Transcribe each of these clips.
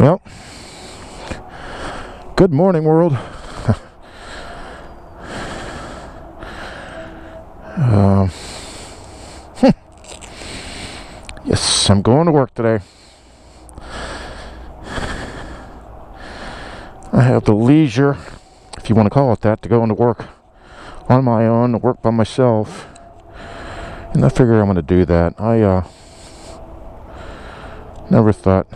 Well, good morning, world. Yes, I'm going to work today. I have the leisure, if you want to call it that, to go into work on my own, to work by myself. And I figure I'm going to do that. I never thought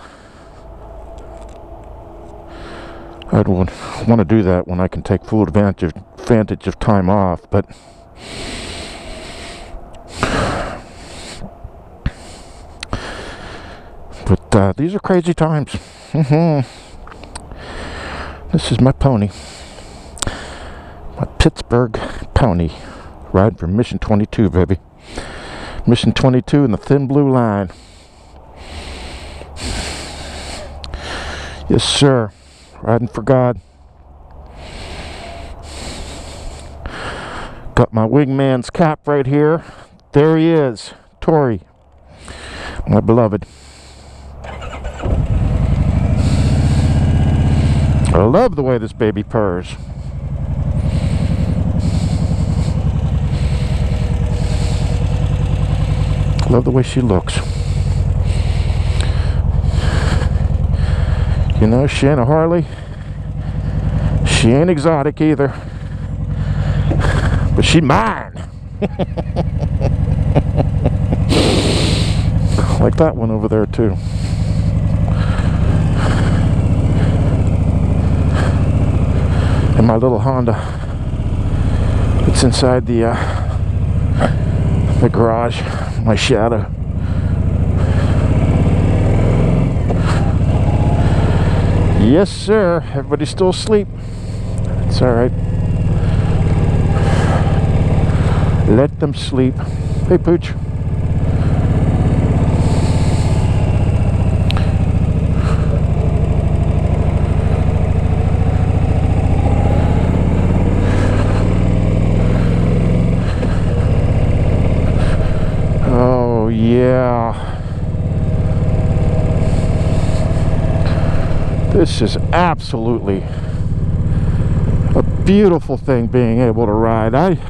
I'd want to do that when I can take full advantage of time off, but these are crazy times. This is my pony, my Pittsburgh pony, riding for Mission 22, baby. Mission 22 in the thin blue line. Yes, sir. Riding for God. Got my wingman's cap right here. There he is, Tori, my beloved. I love the way this baby purrs. Love the way she looks. You know, she ain't a Harley. She ain't exotic either. But she mine. Like that one over there too. And my little Honda. It's inside the garage. My shadow. Yes, sir. Everybody's still asleep. It's all right. Let them sleep. Hey, Pooch. Oh, yeah. This is absolutely a beautiful thing, being able to ride. I've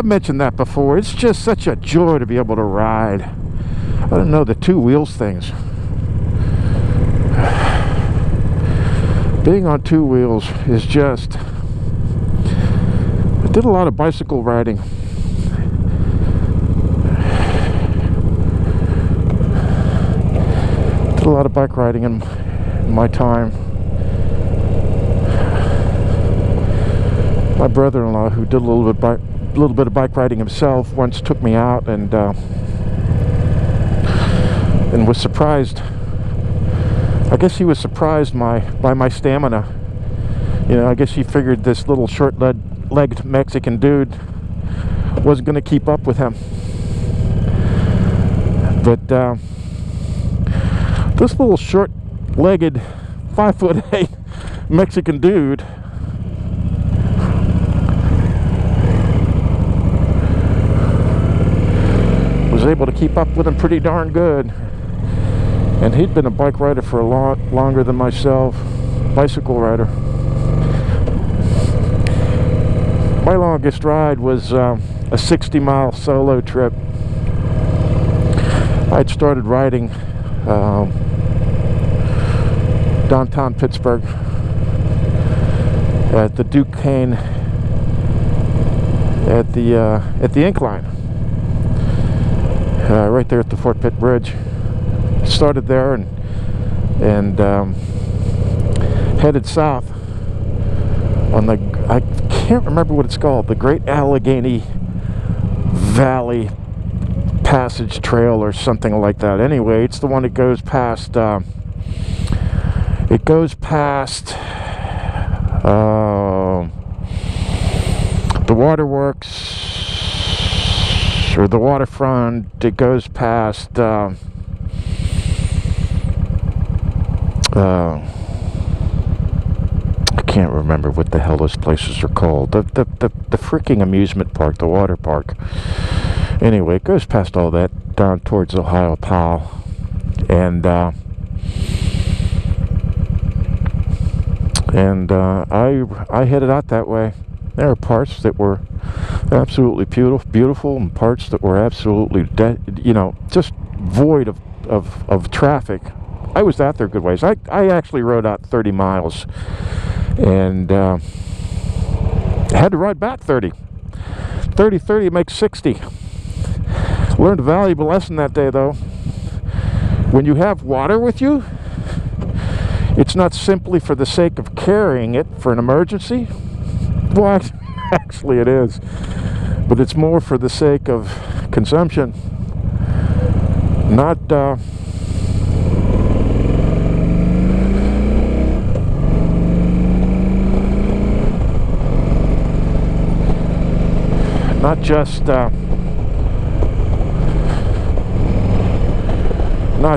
mentioned that before. It's just such a joy to be able to ride. I don't know, the two wheels things. Being on two wheels is just... I did a lot of bicycle riding. Did a lot of bike riding in my time. My brother-in-law, who did a little bit of bike riding himself, once took me out and was surprised. I guess he was surprised by my stamina. You know, I guess he figured this little short-legged Mexican dude wasn't going to keep up with him. But this little short-legged 5'8" Mexican dude was able to keep up with him pretty darn good. And he'd been a bike rider for a lot longer than myself. Bicycle rider. My longest ride was a 60-mile solo trip. I'd started riding downtown Pittsburgh at the Duquesne at the incline, right there at the Fort Pitt Bridge. Started there and headed south on the, I can't remember what it's called, the Great Allegheny Valley Passage Trail or something like that. Anyway, it's the one that goes past the waterworks or the waterfront. It goes past I can't remember what the hell those places are called. The freaking amusement park, the water park. Anyway, it goes past all that down towards Ohio Powell, and And I headed out that way. There are parts that were absolutely beautiful, and parts that were absolutely just void of traffic. I was out there good ways. I actually rode out 30 miles, and had to ride back 30 makes 60. Learned a valuable lesson that day, though. When you have water with you, it's not simply for the sake of carrying it for an emergency. Well, actually it is, but it's more for the sake of consumption, not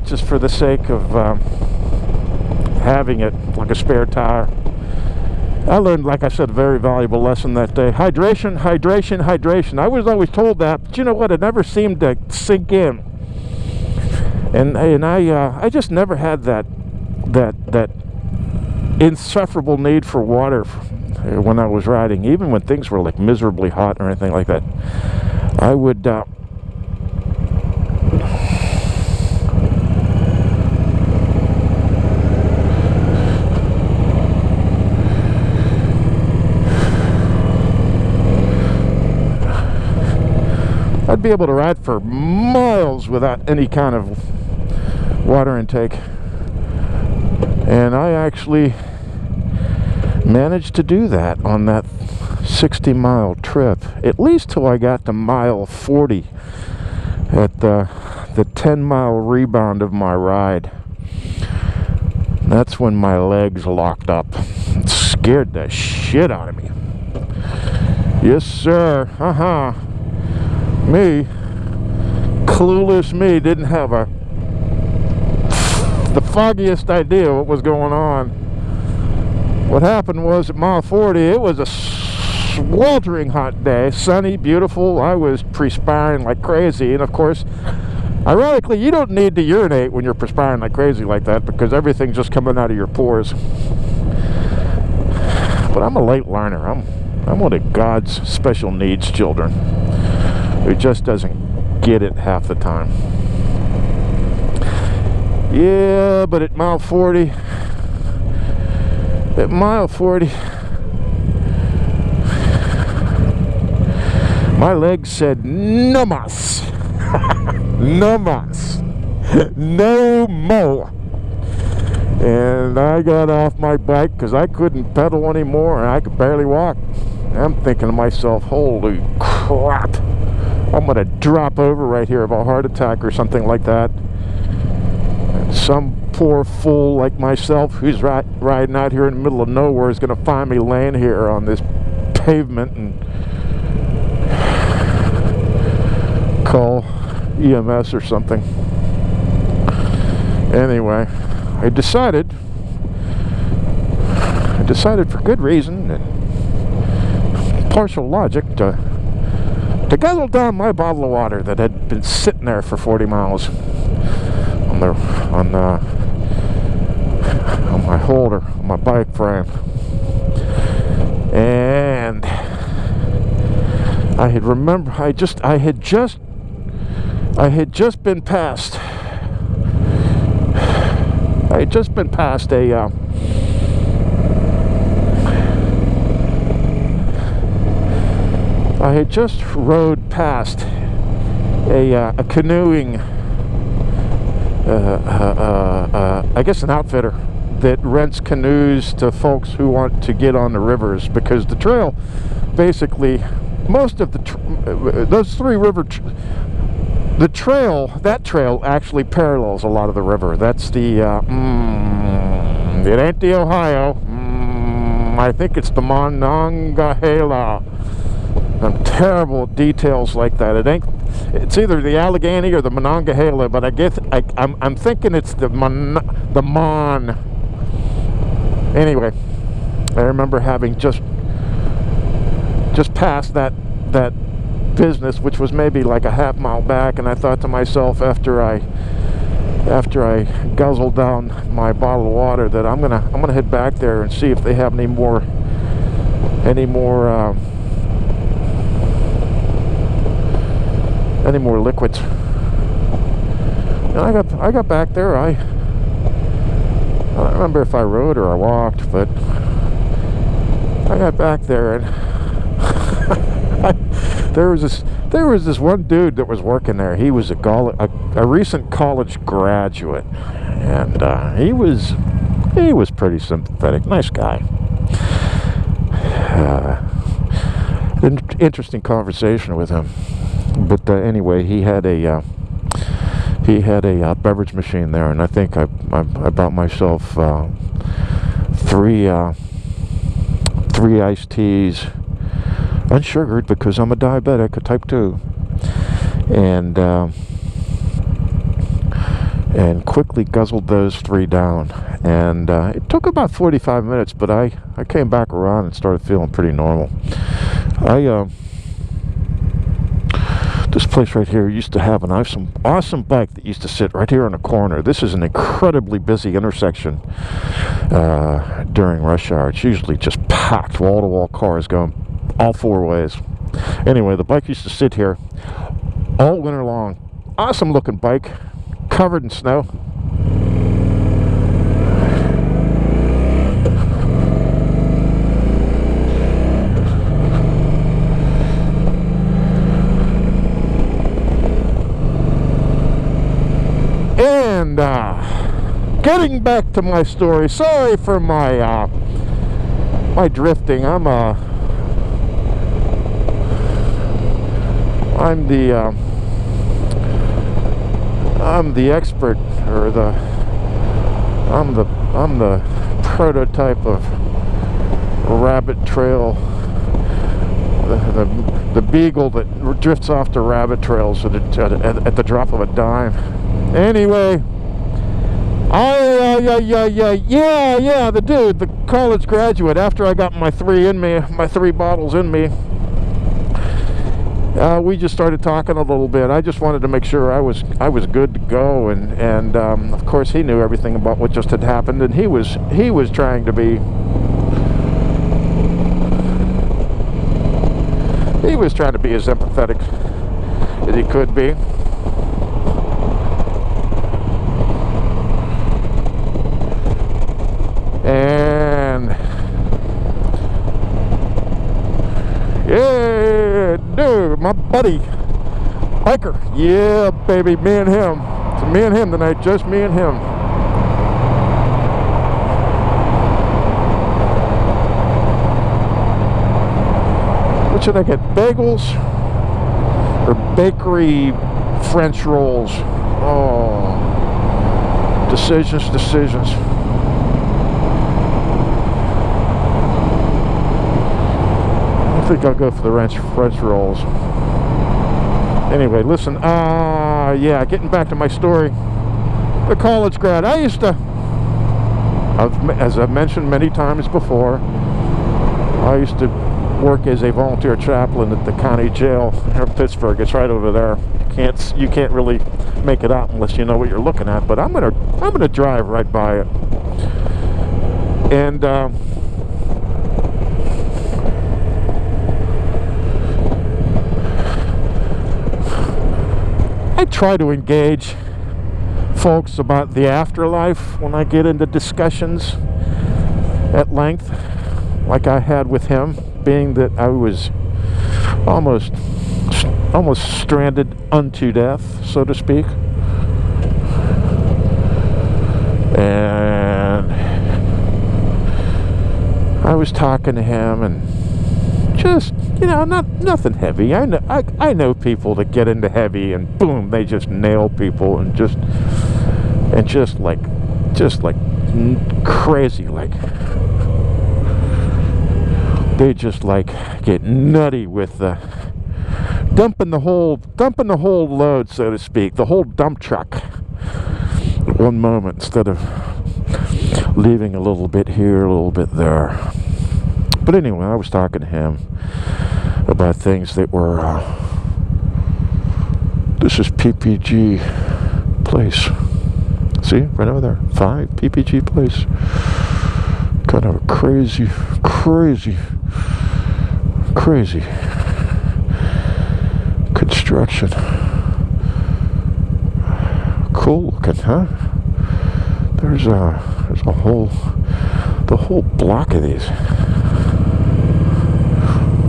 just for the sake of having it like a spare tire. I learned, like I said, a very valuable lesson that day. Hydration, hydration, hydration. I was always told that, but you know what? It never seemed to sink in. And I just never had that insufferable need for water when I was riding, even when things were like miserably hot or anything like that. I would I'd be able to ride for miles without any kind of water intake. And I actually managed to do that on that 60-mile trip, at least till I got to mile 40 at the 10-mile rebound of my ride. That's when my legs locked up. It scared the shit out of me. Yes, sir. Me, clueless me, didn't have the foggiest idea what was going on. What happened was at mile 40, it was a sweltering hot day, sunny, beautiful. I was perspiring like crazy, and of course, ironically, you don't need to urinate when you're perspiring like crazy like that, because everything's just coming out of your pores. But I'm a late learner. I'm one of God's special needs children who just doesn't get it half the time. Yeah, but at mile 40, my legs said, no mas. No mas. No more. And I got off my bike because I couldn't pedal anymore and I could barely walk. I'm thinking to myself, holy crap, I'm gonna drop over right here of a heart attack or something like that. And some poor fool like myself who's riding out here in the middle of nowhere is gonna find me laying here on this pavement and call EMS or something. Anyway, I decided for good reason and partial logic to guzzle down my bottle of water that had been sitting there for 40 miles on my holder, on my bike frame. And I had just been past I had just rode past a canoeing, I guess an outfitter that rents canoes to folks who want to get on the rivers, because the trail, basically, most of those three river, that trail actually parallels a lot of the river. That's the, it ain't the Ohio, I think it's the Monongahela. I'm terrible at details like that. It's either the Allegheny or the Monongahela, but I'm thinking it's the Mon. Anyway, I remember having just passed that business, which was maybe like a half mile back, and I thought to myself, after I after I guzzle down my bottle of water, that I'm gonna head back there and see if they have any more liquids. And I got back there. I don't remember if I rode or I walked, but I got back there, and there was this one dude that was working there. He was a recent college graduate, and he was pretty sympathetic, nice guy. Interesting conversation with him. But anyway, he had a beverage machine there, and I think I bought myself three iced teas, unsugared, because I'm a diabetic, a type 2, and quickly guzzled those 3 down. And it took about 45 minutes, but I came back around and started feeling pretty normal. This place right here used to have an awesome bike that used to sit right here on the corner. This is an incredibly busy intersection during rush hour. It's usually just packed, wall-to-wall cars going all 4 ways. Anyway, the bike used to sit here all winter long. Awesome looking bike, covered in snow. And getting back to my story, sorry for my my drifting. I'm the expert, or I'm the prototype of rabbit trail, the beagle that drifts off the rabbit trails at the drop of a dime. Anyway, the dude, the college graduate, after I got my 3 bottles in me, we just started talking a little bit. I just wanted to make sure I was good to go, and of course he knew everything about what just had happened, and he was trying to be as empathetic as he could be. And yeah, dude, my buddy biker, yeah, baby, me and him. It's me and him tonight, just me and him. What should I get? Bagels or bakery French rolls? Oh, decisions. I think I'll go for the French rolls. Anyway, listen, yeah, getting back to my story. The college grad. As I've mentioned many times before, I used to work as a volunteer chaplain at the county jail here in Pittsburgh. It's right over there. You can't really make it out unless you know what you're looking at, but I'm gonna drive right by it. And I try to engage folks about the afterlife when I get into discussions at length, like I had with him, being that I was almost stranded unto death, so to speak. And I was talking to him, and just, nothing heavy. I know people that get into heavy and boom, they just nail people, and just like crazy, like they just like get nutty with the dumping the whole load, so to speak, the whole dump truck at one moment, instead of leaving a little bit here, a little bit there. But anyway, I was talking to him about things that were this is PPG place. See, right over there, 5 PPG Place. Kind of a crazy construction. Cool looking, huh? There's a whole block of these.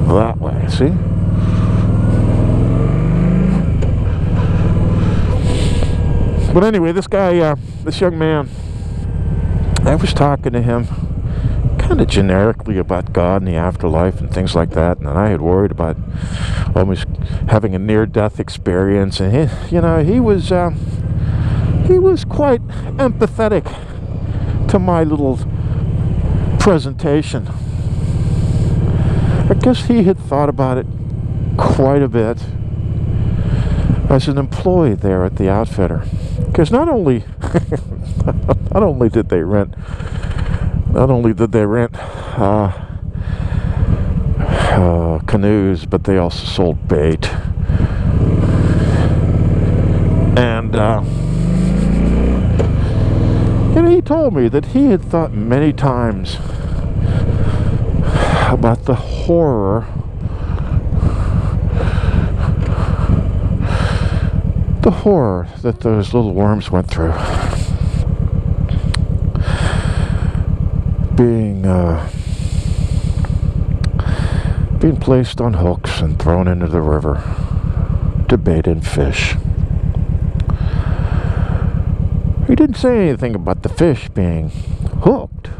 That way, see? But anyway, this guy, this young man, I was talking to him kind of generically about God and the afterlife and things like that, and I had worried about almost having a near-death experience, and he was quite empathetic to my little presentation. I guess he had thought about it quite a bit as an employee there at the outfitter, because not only did they rent canoes, but they also sold bait. And he told me that he had thought many times about the horror that those little worms went through, being placed on hooks and thrown into the river to bait and fish. He didn't say anything about the fish being hooked,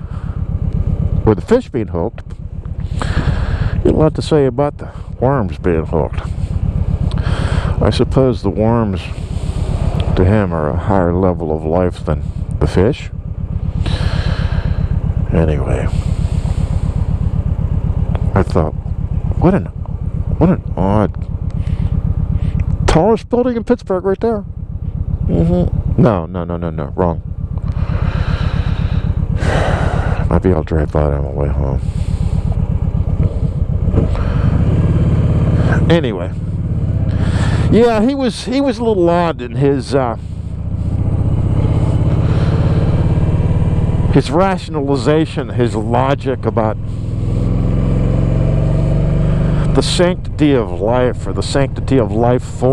or the fish being hooked. He had a lot to say about the worms being hooked. I suppose the worms, to him, are a higher level of life than the fish. Anyway, I thought, what an odd, tallest building in Pittsburgh right there. No, wrong. Maybe I'll drive by it on my way home. Anyway, yeah, he was a little odd in his rationalization, his logic about the sanctity of life, or the sanctity of life form.